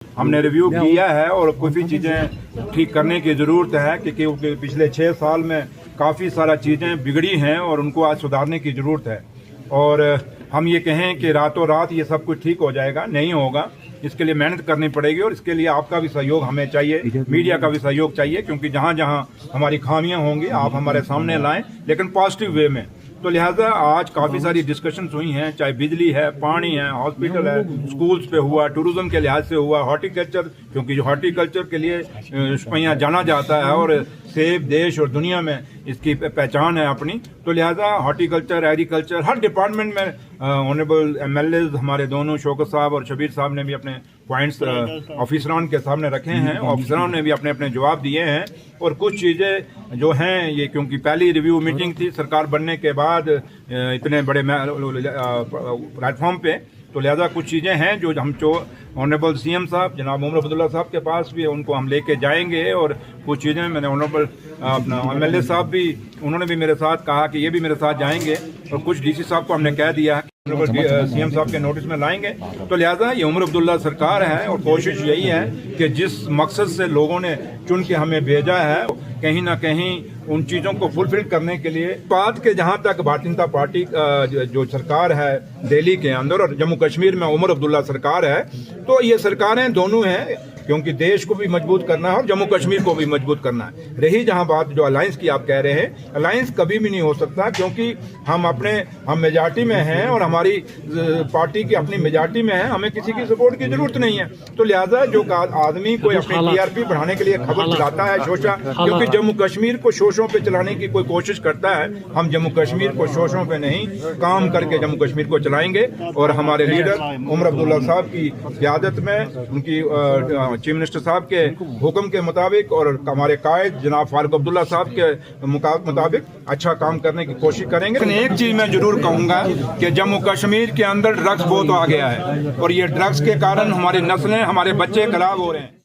हमने रिव्यू किया है और कुछ भी चीज़ें ठीक करने की ज़रूरत है क्योंकि पिछले 6 साल में काफ़ी सारा चीज़ें बिगड़ी हैं और उनको आज सुधारने की ज़रूरत है। और हम ये कहें कि रातों रात ये सब कुछ ठीक हो जाएगा, नहीं होगा। इसके लिए मेहनत करनी पड़ेगी और इसके लिए आपका भी सहयोग हमें चाहिए, मीडिया का भी सहयोग चाहिए, क्योंकि जहाँ जहाँ हमारी खामियां होंगी आप हमारे सामने लाएं, लेकिन पॉजिटिव वे में। तो लिहाजा आज काफ़ी सारी डिस्कशंस हुई हैं, चाहे बिजली है, पानी है, हॉस्पिटल है, स्कूल्स पे हुआ, टूरिज्म के लिहाज से हुआ, हॉर्टिकल्चर, क्योंकि जो हॉर्टिकल्चर के लिए शुपैया जाना जाता है और सेब देश और दुनिया में इसकी पहचान है अपनी। तो लिहाजा हॉर्टिकल्चर, एग्रीकल्चर, हर डिपार्टमेंट में ऑनरेबल MLAs हमारे दोनों शौकत साहब और शबीर साहब ने भी अपने पॉइंट्स ऑफिसरान के सामने रखे हैं, ऑफिसरान ने भी अपने अपने जवाब दिए हैं। और कुछ चीज़ें जो हैं ये, क्योंकि पहली रिव्यू मीटिंग थी सरकार बनने के बाद इतने बड़े प्लेटफॉर्म पे, तो लिहाजा कुछ चीज़ें हैं जो हम ऑनरेबल CM साहब जनाब उमर अब्दुल्ला साहब के पास भी उनको हम लेके जाएंगे। और कुछ चीज़ें मैंने ऑनरेबल अपना MLA साहब भी, उन्होंने भी मेरे साथ कहा कि ये भी मेरे साथ जाएंगे, और कुछ DC साहब को हमने कह दिया CM साहब के नोटिस में लाएंगे। तो लिहाजा ये उमर अब्दुल्ला सरकार है और कोशिश यही है कि जिस मकसद से लोगों ने चुन के हमें भेजा है कहीं ना कहीं उन चीज़ों को फुलफिल करने के लिए बात के जहाँ तक भारतीय जनता पार्टी जो सरकार है दिल्ली के अंदर और जम्मू कश्मीर में उमर अब्दुल्ला सरकार है, तो ये सरकारें दोनों हैं, क्योंकि देश को भी मजबूत करना है और जम्मू कश्मीर को भी मजबूत करना है। रही जहां बात जो अलायंस की आप कह रहे हैं, अलायंस कभी भी नहीं हो सकता, क्योंकि हम मेजॉरिटी में हैं और हमारी पार्टी की अपनी मेजॉरिटी में है, हमें किसी की सपोर्ट की जरूरत नहीं है। तो लिहाजा जो आदमी कोई अपनी TRP बढ़ाने के लिए खबर चलाता है शोशा, क्योंकि जम्मू कश्मीर को शोशों पे चलाने की कोई कोशिश करता है, हम जम्मू कश्मीर को शोशों पे नहीं, काम करके जम्मू कश्मीर को चलाएंगे। और हमारे लीडर उमर अब्दुल्ला साहब की क़यादत में, उनकी चीफ मिनिस्टर साहब के हुक्म के मुताबिक और हमारे कायद जनाब फारूक अब्दुल्ला साहब के मुताबिक अच्छा काम करने की कोशिश करेंगे। लेकिन एक चीज मैं जरूर कहूंगा कि जम्मू कश्मीर के अंदर ड्रग्स बहुत आ गया है और ये ड्रग्स के कारण हमारी नस्लें, हमारे बच्चे खराब हो रहे हैं।